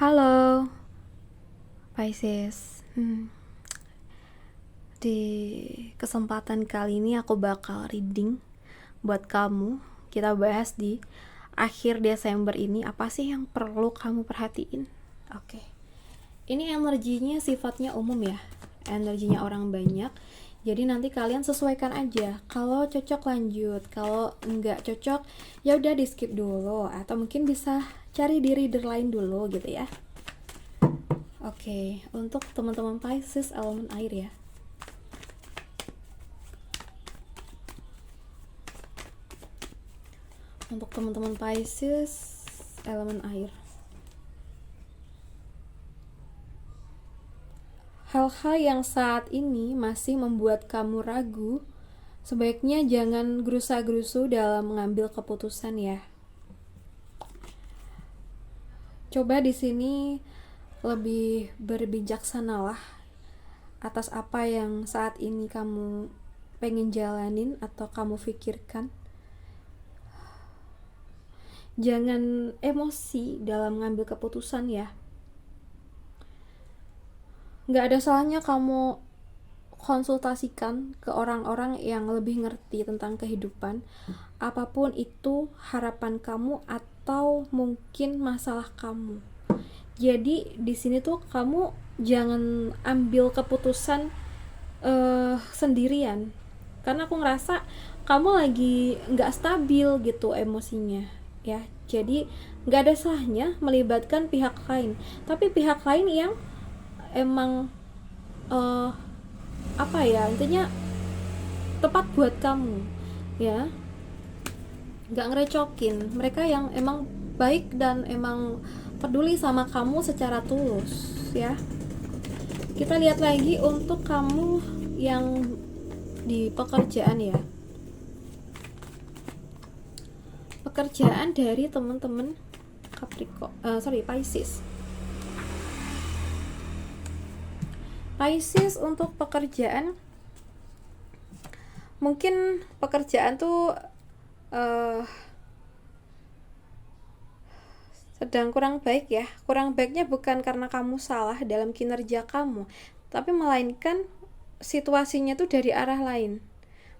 Halo, Pisces. Di kesempatan kali ini aku bakal reading buat kamu. Kita bahas di akhir Desember ini apa sih yang perlu kamu perhatiin. Oke. Ini energinya sifatnya umum ya. Energinya orang banyak. Jadi nanti kalian sesuaikan aja. Kalau cocok lanjut, kalau nggak cocok ya udah di skip dulu atau mungkin bisa cari di reader lain dulu gitu ya. Oke, untuk teman-teman Pisces elemen air ya. Untuk teman-teman Pisces elemen air. Hal-hal yang saat ini masih membuat kamu ragu, sebaiknya jangan gerusa-gerusu dalam mengambil keputusan ya. Coba di sini lebih berbijaksanalah atas apa yang saat ini kamu pengen jalanin atau kamu pikirkan. Jangan emosi dalam mengambil keputusan ya. Nggak ada salahnya kamu konsultasikan ke orang-orang yang lebih ngerti tentang kehidupan, apapun itu harapan kamu atau mungkin masalah kamu. Jadi di sini tuh kamu jangan ambil keputusan sendirian, karena aku ngerasa kamu lagi nggak stabil gitu emosinya ya. Jadi nggak ada salahnya melibatkan pihak lain, tapi pihak lain yang emang apa ya, intinya tepat buat kamu ya, nggak ngerecokin. Mereka yang emang baik dan emang peduli sama kamu secara tulus ya. Kita lihat lagi untuk kamu yang di pekerjaan ya. Pekerjaan dari teman-teman Pisces. Pisces untuk pekerjaan, mungkin pekerjaan tuh sedang kurang baik ya. Kurang baiknya bukan karena kamu salah dalam kinerja kamu, tapi melainkan situasinya tuh dari arah lain.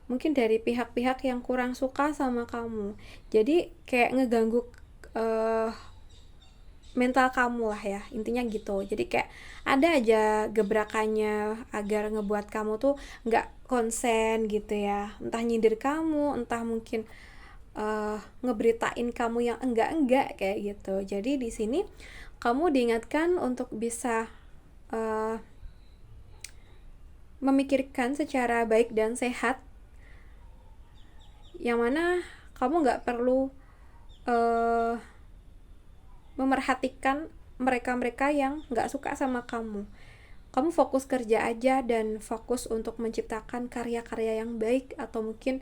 Mungkin dari pihak-pihak yang kurang suka sama kamu. Jadi kayak ngeganggu mental kamu lah ya, intinya gitu. Jadi kayak ada aja gebrakannya agar ngebuat kamu tuh nggak konsen gitu ya. Entah nyindir kamu, entah mungkin ngeberitain kamu yang enggak kayak gitu. Jadi di sini kamu diingatkan untuk bisa memikirkan secara baik dan sehat, yang mana kamu nggak perlu memerhatikan mereka-mereka yang nggak suka sama kamu. Kamu fokus kerja aja dan fokus untuk menciptakan karya-karya yang baik atau mungkin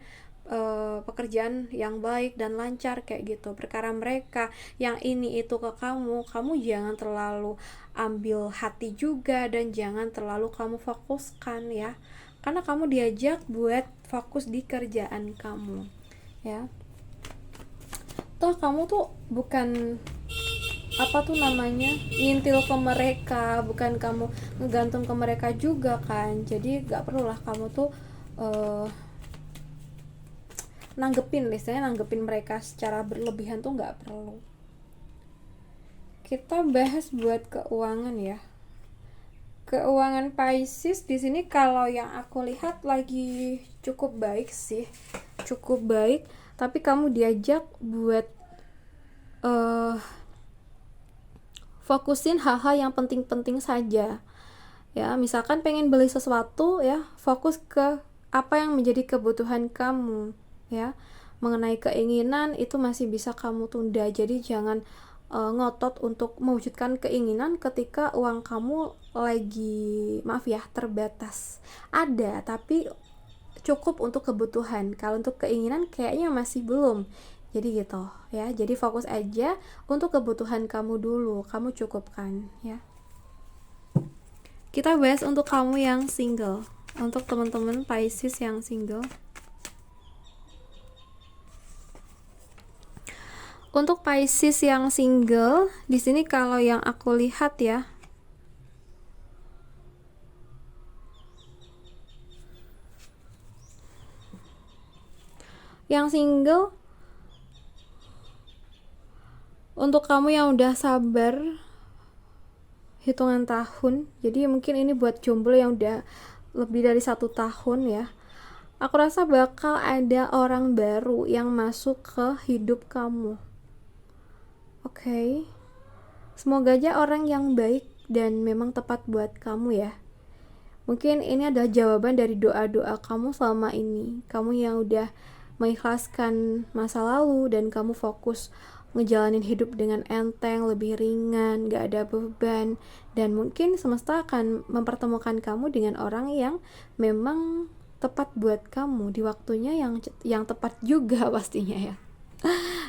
pekerjaan yang baik dan lancar kayak gitu. Perkara mereka yang ini itu ke kamu jangan terlalu ambil hati juga dan jangan terlalu kamu fokuskan ya. Karena kamu diajak buat fokus di kerjaan kamu ya. Toh kamu tuh bukan ngintil ke mereka, bukan kamu ngegantung ke mereka juga kan. Jadi gak perlulah kamu tuh nanggepin mereka secara berlebihan tuh gak perlu. Kita bahas buat keuangan ya. Keuangan Pisces di sini kalau yang aku lihat lagi cukup baik sih, cukup baik. Tapi kamu diajak buat fokusin hal-hal yang penting-penting saja ya. Misalkan pengen beli sesuatu ya, fokus ke apa yang menjadi kebutuhan kamu ya. Mengenai keinginan itu masih bisa kamu tunda. Jadi jangan ngotot untuk mewujudkan keinginan ketika uang kamu lagi terbatas. Ada tapi cukup untuk kebutuhan. Kalau untuk keinginan kayaknya masih belum. Jadi gitu ya. Jadi fokus aja untuk kebutuhan kamu dulu. Kamu cukupkan ya. Kita bahas untuk kamu yang single. Untuk teman-teman Pisces yang single. Untuk Pisces yang single, di sini kalau yang aku lihat ya, yang single, untuk kamu yang udah sabar hitungan tahun, jadi mungkin ini buat jomblo yang udah lebih dari 1 tahun ya, aku rasa bakal ada orang baru yang masuk ke hidup kamu. Oke. Semoga aja orang yang baik dan memang tepat buat kamu ya. Mungkin ini adalah jawaban dari doa-doa kamu selama ini. Kamu yang udah mengikhlaskan masa lalu dan kamu fokus ngejalanin hidup dengan enteng, lebih ringan, gak ada beban. Dan mungkin semesta akan mempertemukan kamu dengan orang yang memang tepat buat kamu di waktunya yang tepat juga pastinya ya.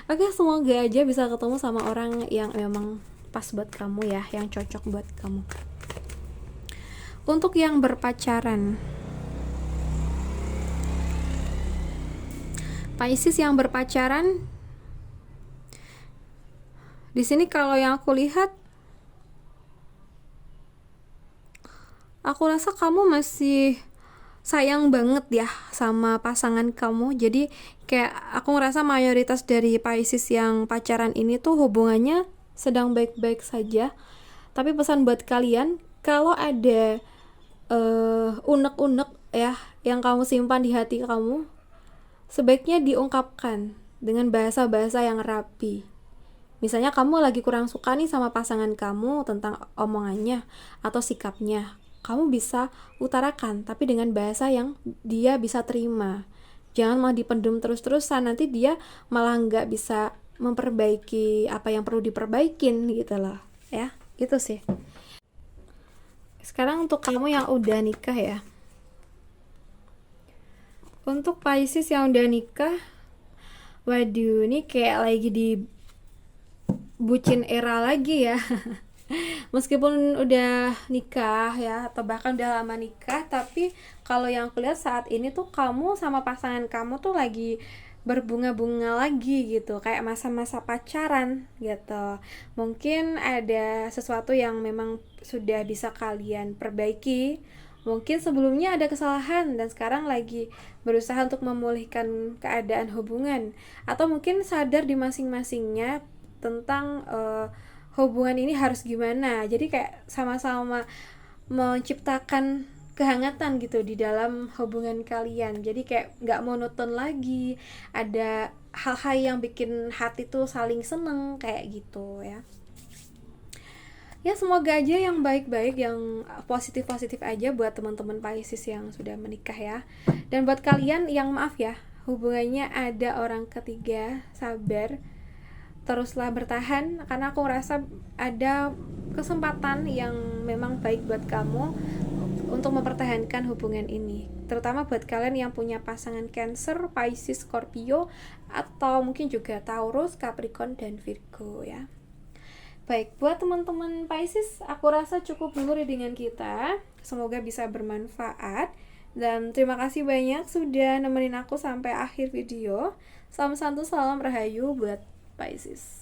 Oke, semoga aja bisa ketemu sama orang yang memang pas buat kamu ya, yang cocok buat kamu. Untuk yang berpacaran, Pisces yang berpacaran, di sini kalau yang aku lihat, aku rasa kamu masih sayang banget ya sama pasangan kamu. Jadi kayak aku ngerasa mayoritas dari Pisces yang pacaran ini tuh hubungannya sedang baik-baik saja. Tapi pesan buat kalian, kalau ada unek-unek ya yang kamu simpan di hati kamu, sebaiknya diungkapkan dengan bahasa-bahasa yang rapi. Misalnya kamu lagi kurang suka nih sama pasangan kamu tentang omongannya atau sikapnya, kamu bisa utarakan tapi dengan bahasa yang dia bisa terima. Jangan malah dipendam terus-terusan, nanti dia malah nggak bisa memperbaiki apa yang perlu diperbaikin gitu loh ya. Gitu sih. Sekarang untuk kamu yang udah nikah ya, untuk Pisces yang udah nikah, waduh ini kayak lagi di bucin era lagi ya. Meskipun udah nikah ya, atau bahkan udah lama nikah, tapi kalau yang aku lihat saat ini tuh kamu sama pasangan kamu tuh lagi berbunga-bunga lagi gitu, kayak masa-masa pacaran gitu. Mungkin ada sesuatu yang memang sudah bisa kalian perbaiki. Mungkin sebelumnya ada kesalahan dan sekarang lagi berusaha untuk memulihkan keadaan hubungan, atau mungkin sadar di masing-masingnya tentang hubungan ini harus gimana. Jadi kayak sama-sama menciptakan kehangatan gitu di dalam hubungan kalian. Jadi kayak nggak monoton lagi, ada hal-hal yang bikin hati tuh saling seneng kayak gitu ya. Ya semoga aja yang baik-baik, yang positif-positif aja buat teman-teman Pisces yang sudah menikah ya. Dan buat kalian yang maaf ya, hubungannya ada orang ketiga, sabar, teruslah bertahan karena aku rasa ada kesempatan yang memang baik buat kamu untuk mempertahankan hubungan ini, terutama buat kalian yang punya pasangan Cancer, Pisces, Scorpio, atau mungkin juga Taurus, Capricorn, dan Virgo ya. Baik, buat teman-teman Pisces, aku rasa cukup dulu readingan kita. Semoga bisa bermanfaat. Dan terima kasih banyak sudah nemenin aku sampai akhir video. Salam santu, salam rahayu buat Pisces.